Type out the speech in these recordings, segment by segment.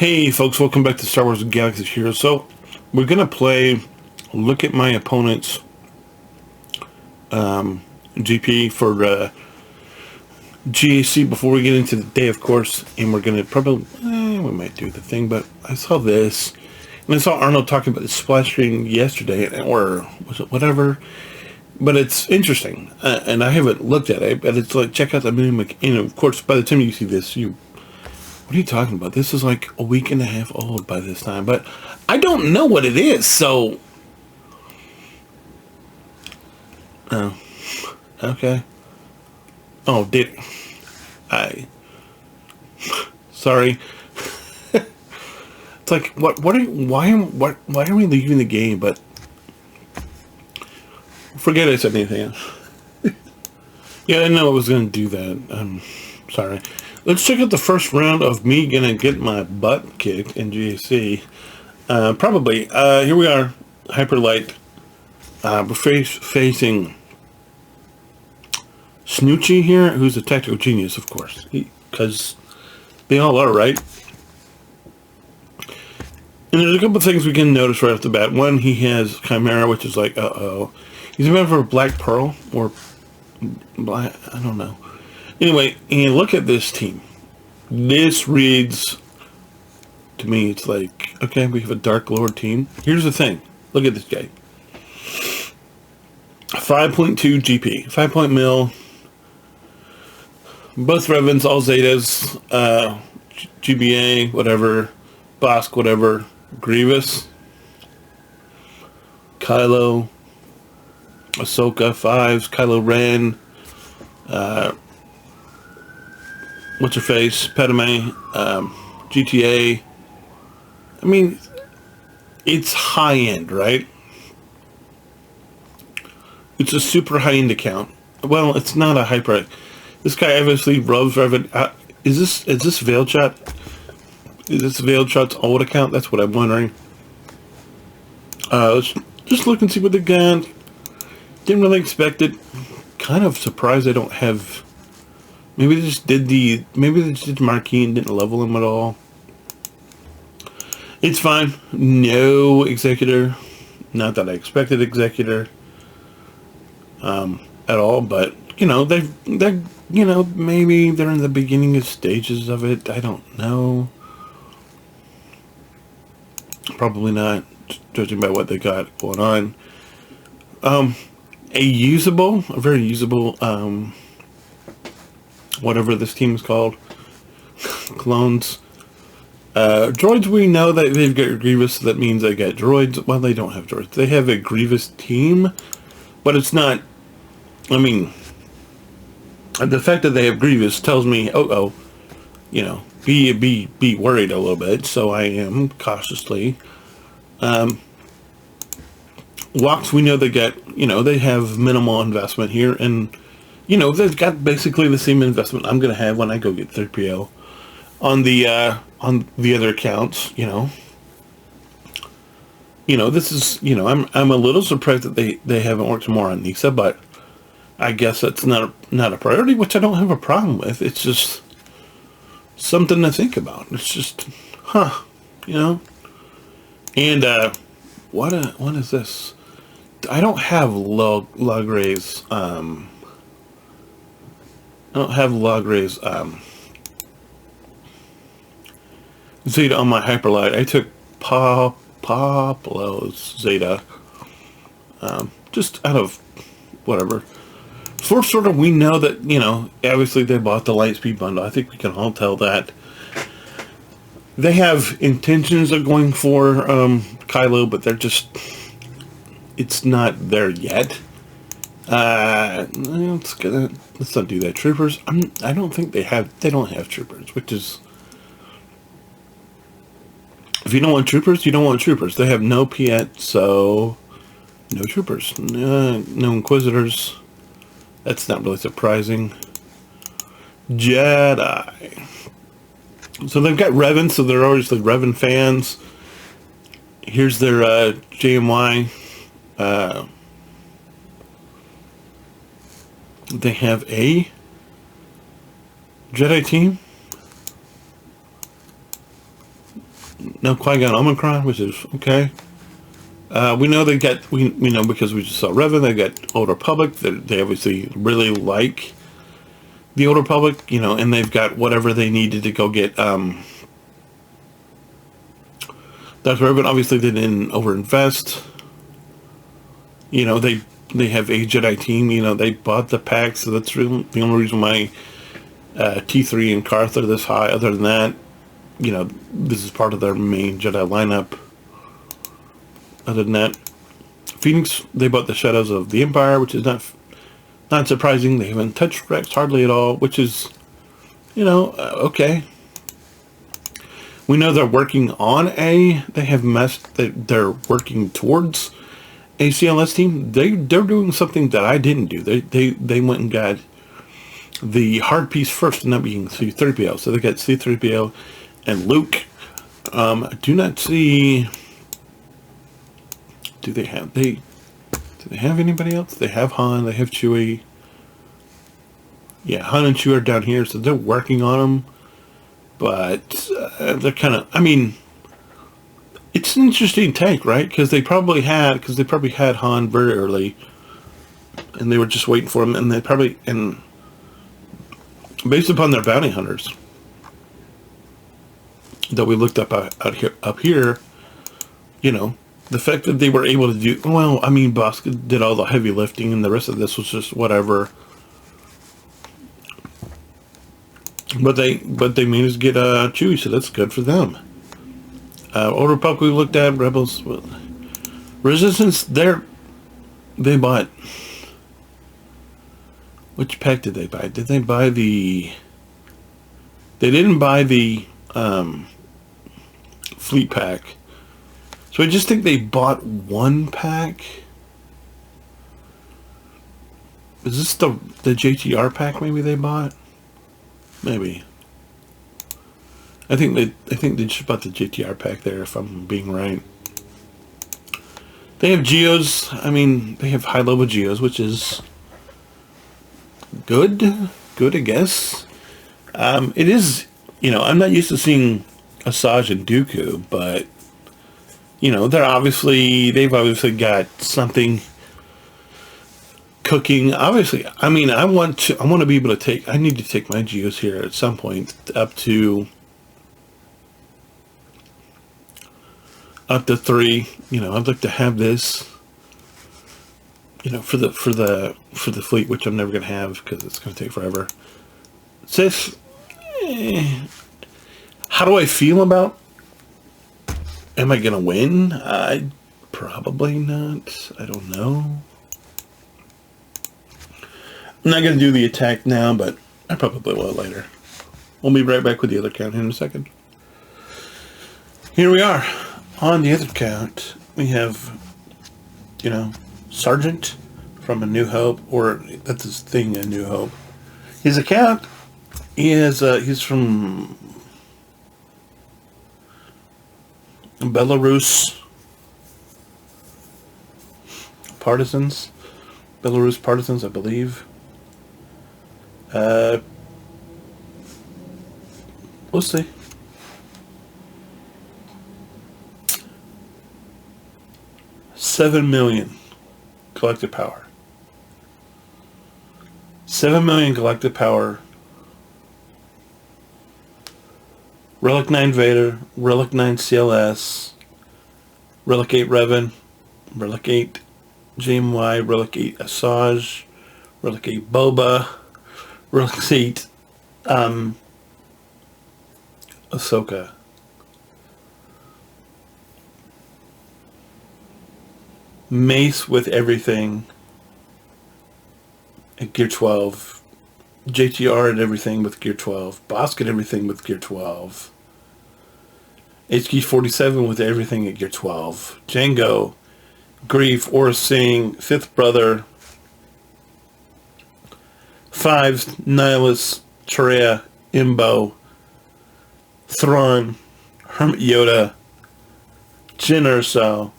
Hey folks, welcome back to Star Wars Galaxy of Heroes. So, we're going to play Look at My Opponent's GP for GAC before we get into the day, of course. And we're going to probably, we might do the thing, but I saw this. And I saw Arnold talking about the splash screen yesterday, or was it whatever? But it's interesting, and I haven't looked at it, but it's like, check out the mimic. And of course, by the time you see this, what are you talking about? This is like a week and a half old by this time, but I don't know what it is, so... Oh. Okay. Oh, did... Sorry. It's like, why are we leaving the game, but... Forget I said anything else. Yeah, I didn't know I was going to do that. I'm sorry. Let's check out the first round of me gonna get my butt kicked in GAC. Probably. Here we are. Hyperlight. We're facing Snoochie here, who's a tactical genius, of course. Because they all are, right? And there's a couple of things we can notice right off the bat. One, he has Chimera, which is like, uh-oh. He's a member of Black Pearl, or Black, I don't know. Anyway, and look at this team. This reads, to me, it's like, okay, we have a Dark Lord team. Here's the thing. Look at this guy. 5.2 GP. 5 point mil. Both Revens, all Zetas. GBA, whatever. Bosk, whatever. Grievous. Kylo. Ahsoka, 5s. Kylo Ren. What's her face? Padme, GTA. I mean, it's high end, right? It's a super high end account. Well, it's not a hyper. This guy obviously rubs Revan. Is this Veiled Shot? Is this Veiled Shot's old account? That's what I'm wondering. Let's just look and see what they got. Didn't really expect it. Kind of surprised I don't have. Maybe they just did Marquis and didn't level him at all. It's fine. No Executor. Not that I expected Executor. At all, but they're maybe they're in the beginning of stages of it. I don't know. Probably not, judging by what they got going on. A very usable whatever this team is called. Clones. Droids, we know that they've got Grievous, so that means they got droids. Well, they don't have droids. They have a Grievous team, but it's not... I mean, the fact that they have Grievous tells me, be worried a little bit, so I am cautiously. Walks, we know they get, they have minimal investment here, and they've got basically the same investment I'm going to have when I go get 3PO on the other accounts. This is, I'm a little surprised that they haven't worked more on Nisa, but I guess that's not a priority, which I don't have a problem with. It's just something to think about. It's just, And what is this? I don't have Logre's. I don't have Logre's Zeta on my Hyperlight. I took Pablo's Zeta. Just out of whatever. First order, we know that, obviously they bought the Lightspeed bundle. I think we can all tell that. They have intentions of going for Kylo, but they're just... It's not there yet. Let's not do that. Troopers, I don't think they don't have troopers, which is... If you don't want troopers, you don't want troopers. They have no Piet, so... No troopers. No Inquisitors. That's not really surprising. Jedi. So they've got Revan, so they're always like Revan fans. Here's their JMY. They have a Jedi team. no Qui-Gon Omicron, which is okay. We know they got, we know because we just saw Revan, they got Old Republic. They obviously really like the Old Republic, and they've got whatever they needed to go get. That's Revan. Obviously, they didn't overinvest. They have a Jedi team. They bought the pack, so that's really the only reason why T3 and Karth are this high. Other than that, this is part of their main Jedi lineup. Other than that, Phoenix, they bought the Shadows of the Empire, which is not surprising. They haven't touched Rex hardly at all, which is, okay. We know they're working on they're working towards a CLS team. They're doing something that I didn't do. They went and got the hard piece first, and that being C-3PO. So they got C-3PO and Luke. I do not see. Do they have anybody else? They have Han. They have Chewie. Yeah, Han and Chewie are down here, so they're working on them. But they're kind of. I mean, it's an interesting take, right? Because they probably had Han very early, and they were just waiting for him, and based upon their bounty hunters that we looked up here, the fact that they were able to do, Bosca did all the heavy lifting, and the rest of this was just whatever. But they managed to get Chewie, so that's good for them. Old Republic we looked at, Rebels, Resistance. They bought. Which pack did they buy? Did they buy the? They didn't buy the fleet pack. So I just think they bought one pack. Is this the JTR pack maybe they bought? Maybe. I think they just bought the JTR pack there, if I'm being right. They have Geos. They have high level Geos, which is good, I guess. It is, I'm not used to seeing Asajj and Dooku, but they've obviously got something cooking. Obviously, I want to be able to I need to take my Geos here at some point up to 3. I'd like to have this, for the fleet, which I'm never going to have because it's going to take forever. Sith, how do I feel about? Am I going to win? Probably not. I don't know. I'm not going to do the attack now, but I probably will later. We'll be right back with the other count in a second. Here we are. On the other count, we have, Sergeant from A New Hope, or that's his thing, A New Hope. His account is, he's from Belarus partisans, I believe. We'll see. $7 million collective power. 7 million collective power. Relic 9 Vader, Relic 9 CLS, Relic 8 Revan, Relic 8 JMY, Relic 8 Asajj, Relic 8 Boba, Relic 8 Ahsoka. Mace with everything at Gear 12. JTR and everything with Gear 12. Bosk and everything with Gear 12. HQ-47 with everything at Gear 12. Jango, Grief, Aura Singh, Fifth Brother, Fives, Nihilus, Traya, Imbo, Thrawn, Hermit Yoda, Jyn Erso,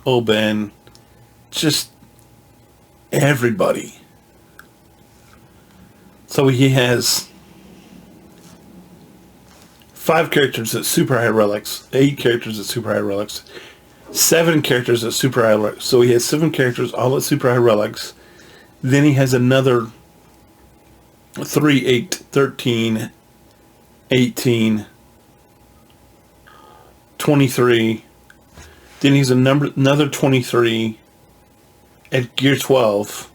Oben, just everybody. So he has 5 characters at super high relics, 8 characters at super high relics, 7 characters at super high relics. So he has 7 characters all at super high relics. Then he has another 3, 8, 13, 18, 23. Then he's another 23 at gear 12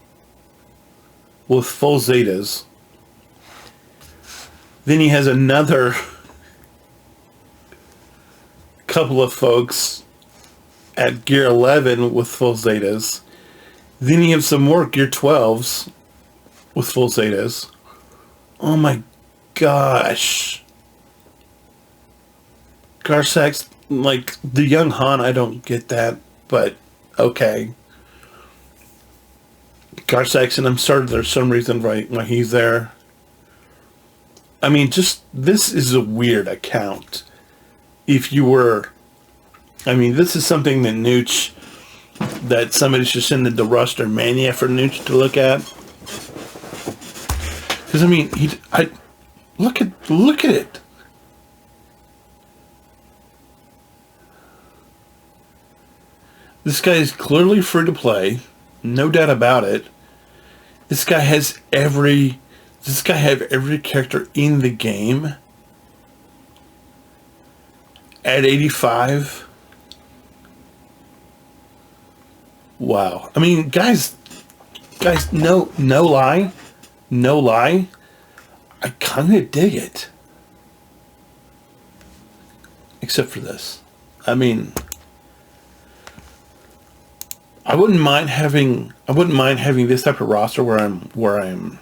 with full Zetas. Then he has another couple of folks at gear 11 with full Zetas. Then you have some more gear 12s with full Zetas. Oh my gosh. Garsak's, like, the young Han, I don't get that, but okay. Garsak's, and I'm sorry there's some reason why he's there. I mean, just, this is a weird account. If you were, I mean, this is something that Nooch, that somebody should send the roster mania for Nooch to look at. Because, I mean, look at it. This guy is clearly free to play. No doubt about it. This guy has every character in the game at 85. Wow. I mean, guys, no lie, I kind of dig it. Except for this. I mean, I wouldn't mind having this type of roster where I'm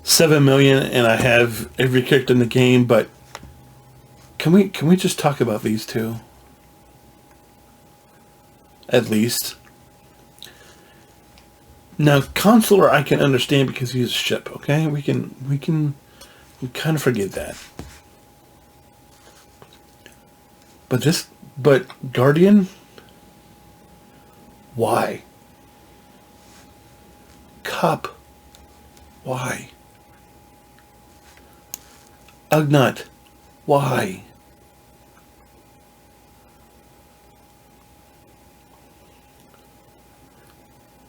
7 million and I have every character in the game, but can we just talk about these two? At least. Now, Consular I can understand because he's a ship, okay? We can kind of forget that. But Guardian, why? Cup, why? Ugnut, why?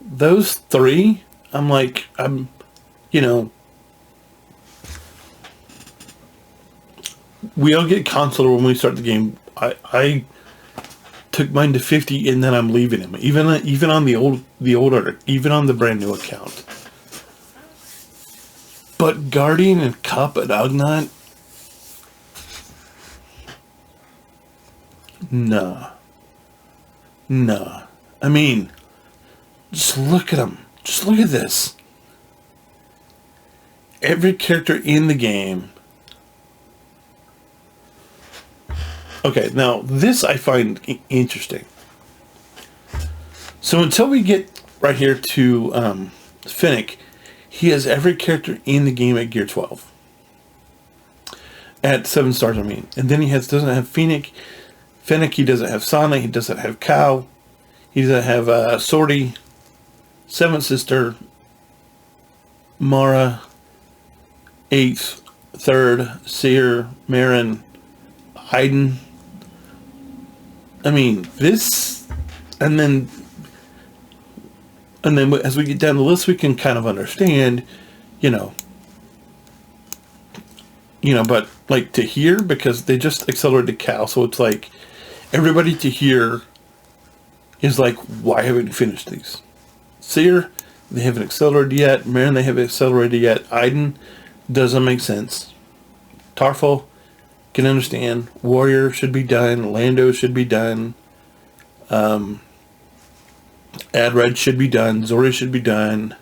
Those 3, you know, we all get Consular when we start the game. I took mine to 50 and then I'm leaving him. Even on the older, even on the brand new account. But Guardian and Cup and Ugnut, nah. I mean, just look at them. Just look at this. Every character in the game. Okay, now this I find interesting. So until we get right here to Finnick, he has every character in the game at gear 12. At 7 stars, I mean. And then he doesn't have Finnick, he doesn't have Sana, he doesn't have Kao, he doesn't have Sortie, Seventh Sister, Mara, 8th, 3rd, Seer, Marin, Iden. I mean, this, and then as we get down the list, we can kind of understand, but like to here, because they just accelerated Cal, so it's like everybody to here is like, why haven't you finished these? Seer, they haven't accelerated yet. Marin, they haven't accelerated yet. Iden doesn't make sense. Tarful, can understand. Warrior should be done. Lando should be done. Adred should be done. Zori should be done.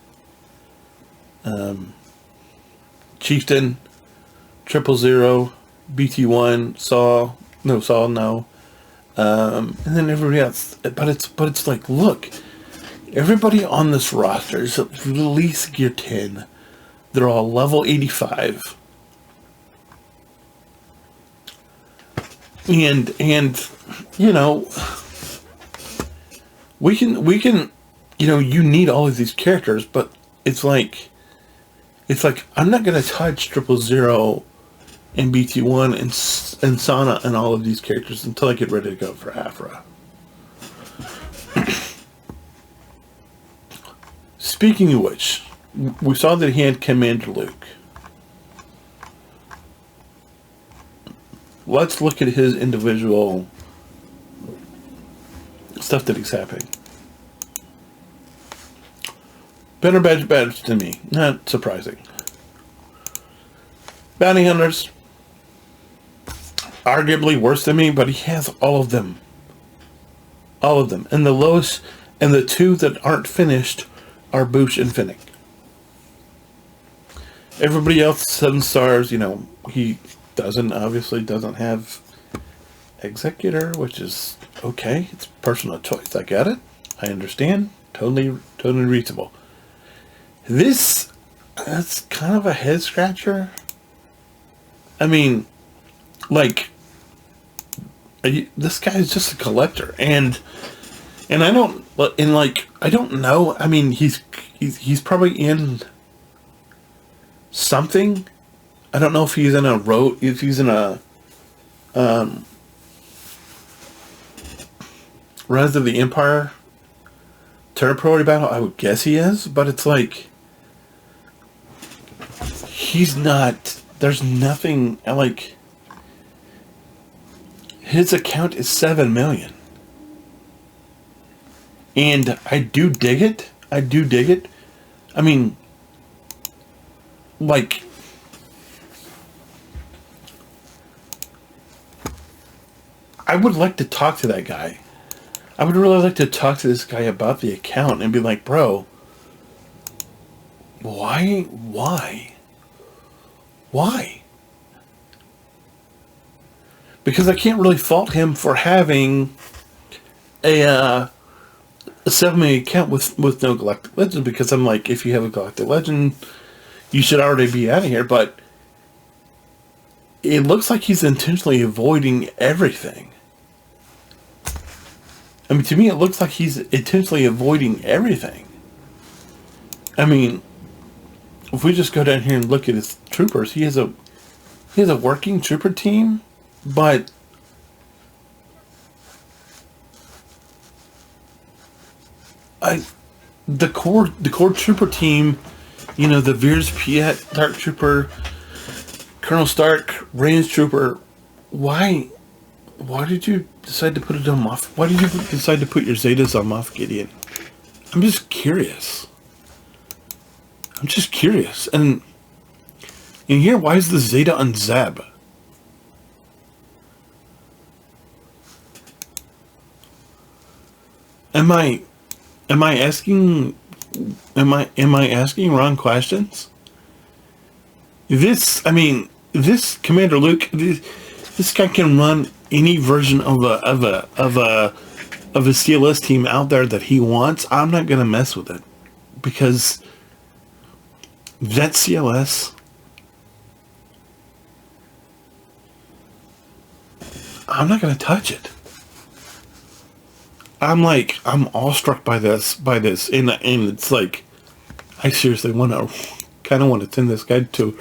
Chieftain, 000, BT1, Saw, no. And then everybody else. But it's like, look, everybody on this roster is at least gear 10. They're all level 85. And we can you need all of these characters, but it's like I'm not gonna touch 000 and BT1 and Sana and all of these characters until I get ready to go for Afra. Speaking of which, we saw that he had Commander Luke. Let's look at his individual stuff that he's happening. Better badge than me. Not surprising. Bounty Hunters. Arguably worse than me, but he has all of them. All of them. And the lowest, and the two that aren't finished are Boosh and Finnick. Everybody else, 7 stars, you know, he obviously doesn't have Executor, which is okay. It's personal choice. I get it. I understand. Totally reasonable. That's kind of a head scratcher. I mean, like, this guy is just a collector, and I don't know. I mean, he's probably in something. I don't know if he's in if he's in a Rise of the Empire territory battle. I would guess he is, but it's like he's not. There's nothing like. His account is 7 million. And I do dig it. I mean, like, I would like to talk to that guy. I would really like to talk to this guy about the account and be like, bro, why? Because I can't really fault him for having a 7 million account with no Galactic Legend, because I'm like, if you have a Galactic Legend, you should already be out of here. But it looks like he's intentionally avoiding everything. I mean, to me, it looks like he's intentionally avoiding everything. I mean, if we just go down here and look at his troopers, he has a working trooper team. But the core trooper team, you know, the Veers Piet, Dark Trooper, Colonel Stark, Range Trooper. Why did you decide to put it on Moff? Why did you decide to put your Zetas on Moff Gideon? I'm just curious. And in here, why is the Zeta on Zeb? Am I asking wrong questions? This Commander Luke, this guy can run any version of a CLS team out there that he wants. I'm not gonna mess with it, because that CLS, I'm not gonna touch it. I'm awestruck by this, and it's like, I seriously kind of want to send this guy to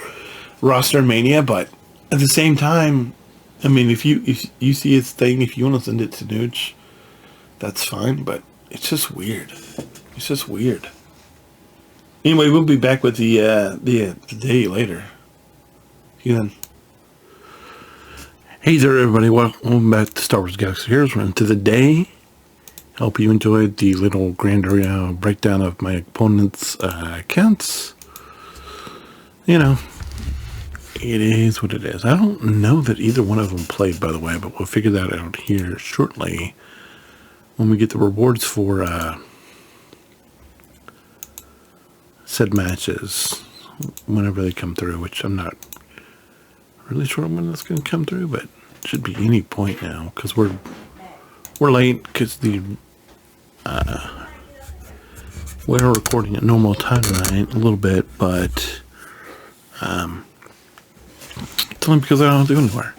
Roster Mania, but at the same time, I mean, if you see his thing, if you want to send it to Nooch, that's fine, but it's just weird. Anyway, we'll be back with the day later. Then. Hey there, everybody. Welcome back to Star Wars Galaxy Heroes. We're into the day. Hope you enjoyed the little grander breakdown of my opponent's accounts. You know, it is what it is. I don't know that either one of them played, by the way, but we'll figure that out here shortly when we get the rewards for said matches, whenever they come through, which I'm not really sure when that's going to come through, but it should be any point now, because we're late, because we're recording at normal time tonight a little bit, but it's only because I don't do anywhere.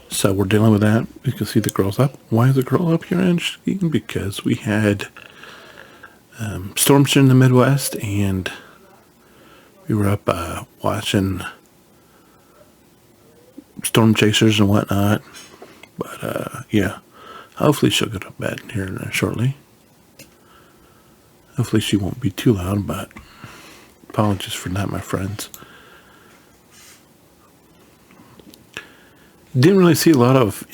So we're dealing with that. You can see the girl's up. Why is the girl up here, Angie? Because we had storms in the Midwest, and we were up watching storm chasers and whatnot. But, yeah. Hopefully she'll go to bed here shortly. Hopefully she won't be too loud, but apologies for that, my friends. Didn't really see a lot of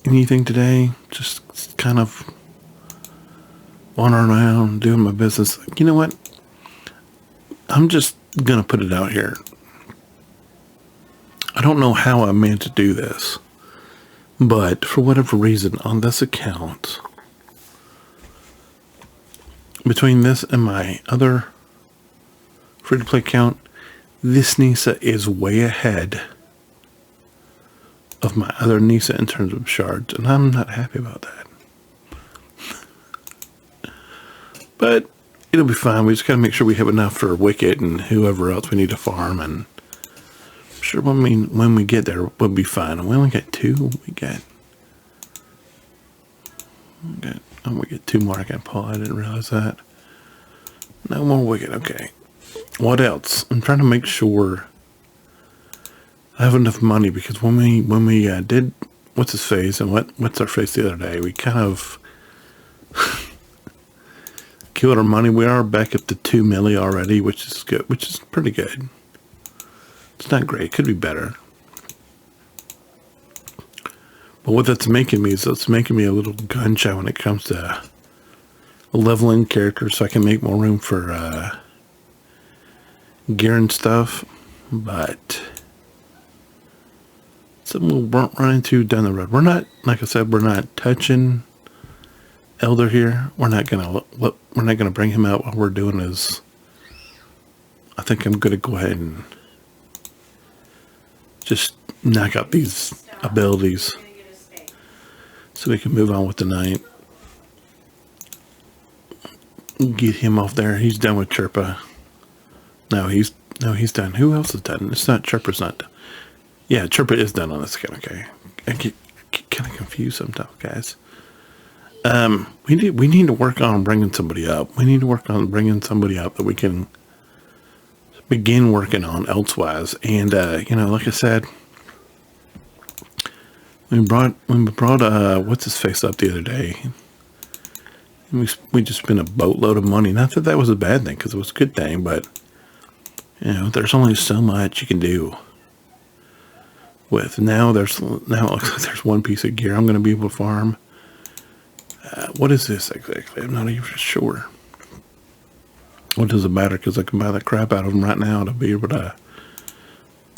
anything today. Just kind of wandering around, doing my business. You know what? I'm just going to put it out here. I don't know how I managed to do this, but for whatever reason, on this account, between this and my other free-to-play account, this NISA is way ahead of my other NISA in terms of shards, and I'm not happy about that. But it'll be fine. We just gotta make sure we have enough for Wicket and whoever else we need to farm, and I'm sure when we get there, we'll be fine. And we only got 2. We get 2 more I can pull. I didn't realize that. No more Wicket. Okay. What else? I'm trying to make sure I have enough money, because when we did what's his face and what's our face the other day, we kind of killed our money. We are back up to 2 milli already, which is good, which is pretty good. It's not great. It could be better. But what that's making me is it's making me a little gun shy when it comes to leveling characters, so I can make more room for gear and stuff. But something we'll run into down the road. We're not, like I said, we're not touching Elder here. We're not gonna bring him out. What we're doing is, I think I'm gonna go ahead and just knock out these abilities so we can move on with the night. Get him off there. He's done with Chirpa. No, he's done. Who else is done? It's not Chirpa's not done. Yeah, Chirpa is done on this account. Okay, I get kind of confused sometimes, guys. We need to work on bringing somebody up. We need to work on bringing somebody up that we can begin working on elsewise. And you know, like I said, we brought what's his face up the other day. We just spent a boatload of money. Not that that was a bad thing, because it was a good thing, but you know, there's only so much you can do. With now it looks like there's 1 piece of gear I'm going to be able to farm. What is this exactly? I'm not even sure. What does it matter? Because I can buy the crap out of them right now to be able to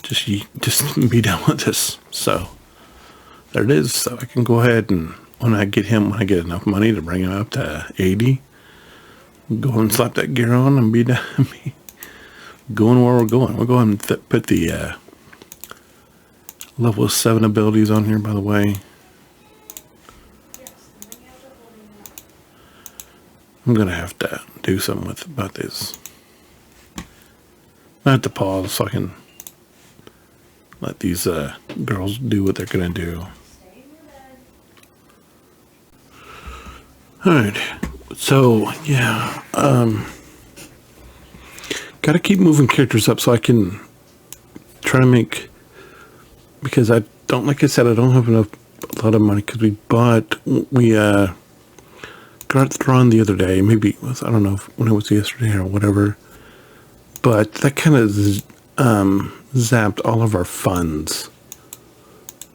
just be done with this. So there it is. So I can go ahead and when I get enough money to bring him up to 80, go and slap that gear on and be done. Going where we're going. We'll go ahead and put the level 7 abilities on here, by the way. I'm going to have to do something about this. I have to pause so I can let these girls do what they're going to do. Alright, so yeah, gotta keep moving characters up so I can try to make, because I don't, like I said, I don't have a lot of money, because we got Thrawn the other day, maybe it was, I don't know when it was yesterday or whatever, but that kind of zapped all of our funds,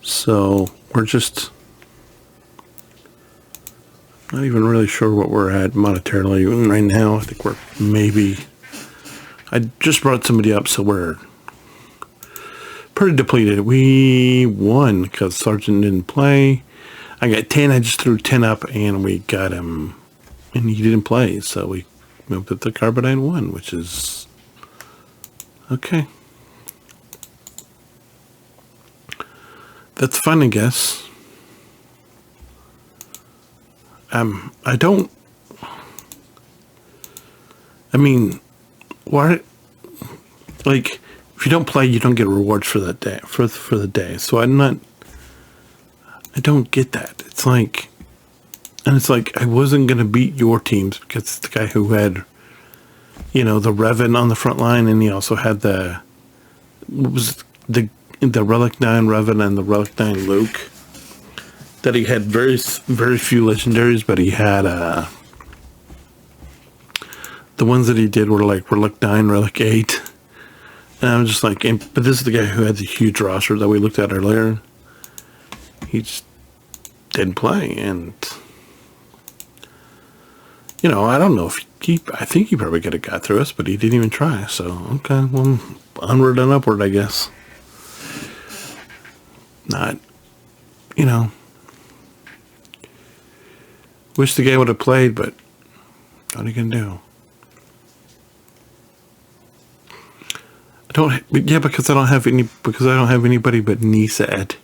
so we're just not even really sure what we're at monetarily right now. I think we're maybe, I just brought somebody up, so we're pretty depleted. We won because Sergeant didn't play. I got 10. I just threw 10 up and we got him, and he didn't play. So we moved up to Carbonite 1, which is okay. That's fun, I guess. Why, like, if you don't play, you don't get rewards for that day, for the day. So I don't get that. It's like I wasn't going to beat your teams because it's the guy who had, you know, the Revan on the front line, and he also had the Relic 9 Revan and the Relic 9 Luke. That he had very few legendaries, but he had the ones that he did were like Relic 9, Relic 8. And I'm just like, but this is the guy who had the huge roster that we looked at earlier. He just didn't play, and I don't know if I think he probably could have got through us, but he didn't even try. So okay, well, onward and upward, I guess. Not, wish the guy would have played, but what are you gonna do? Because I don't have anybody but Nisa at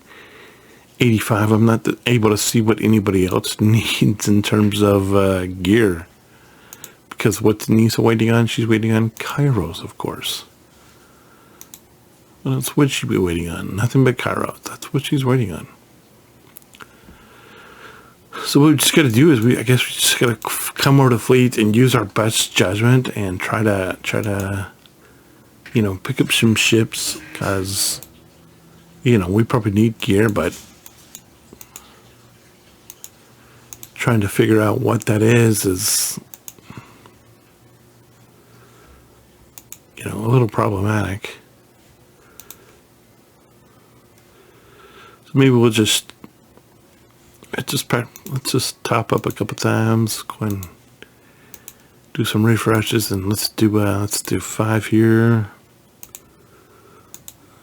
85. I'm not able to see what anybody else needs in terms of gear. Because what's Nisa waiting on? She's waiting on Kairos, of course. What else would she be waiting on? Nothing but Kairos. That's what she's waiting on. So what we just got to do is I guess we just got to come over to fleet and use our best judgment and try to pick up some ships, because we probably need gear, but trying to figure out what that is a little problematic. So maybe let's just top up a couple times, go and do some refreshes, and let's do 5 here.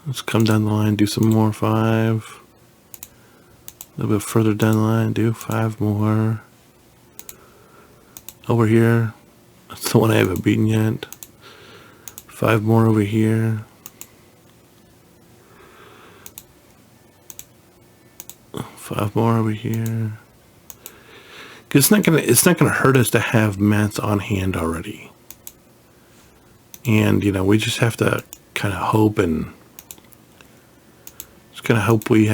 Let's come down the line, do some more 5. A little bit further down the line, do 5 more. Over here, that's the one I haven't beaten yet. 5 more over here. 5 more over here. Because it's not gonna hurt us to have mats on hand already. And we just have to kind of hope and just kind of hope we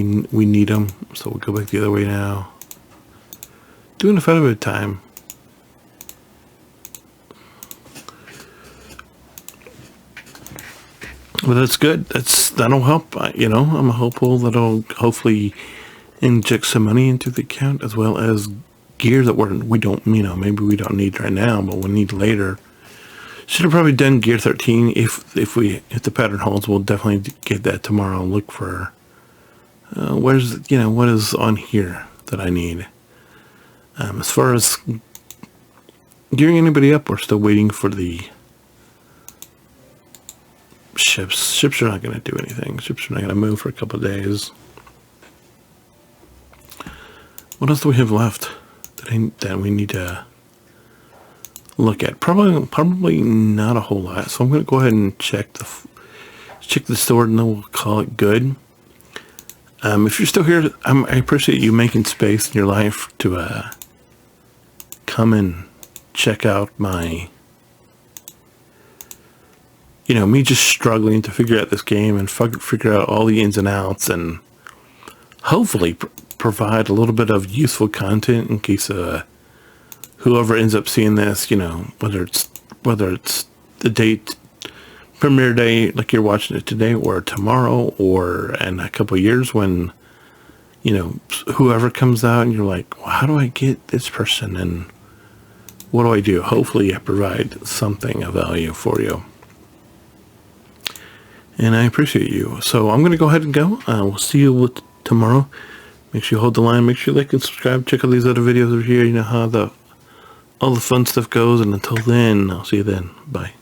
need them. So we'll go back the other way now. Doing a fair bit of time. But that's good. That'll help. I'm hopeful that'll hopefully inject some money into the account, as well as gear that we don't, maybe we don't need right now, but we'll need later. Should have probably done gear 13 if the pattern holds. We'll definitely get that tomorrow and look for what is on here that I need. As far as gearing anybody up, we're still waiting for the ships. Ships are not going to do anything. Ships are not going to move for a couple of days. What else do we have left that we need to look at? Probably not a whole lot. So I'm going to go ahead and check the store, and then we'll call it good. If you're still here, I appreciate you making space in your life to come and check out my, me just struggling to figure out this game and figure out all the ins and outs, and hopefully provide a little bit of useful content in case whoever ends up seeing this, whether it's the premiere day, like you're watching it today, or tomorrow, or in a couple of years when whoever comes out and you're like, well, how do I get this person, and what do I do? Hopefully I provide something of value for you. And I appreciate you. So I'm going to go ahead and go. We'll see you tomorrow. Make sure you hold the line. Make sure you like and subscribe. Check out these other videos over here. You know how all the fun stuff goes. And until then, I'll see you then. Bye.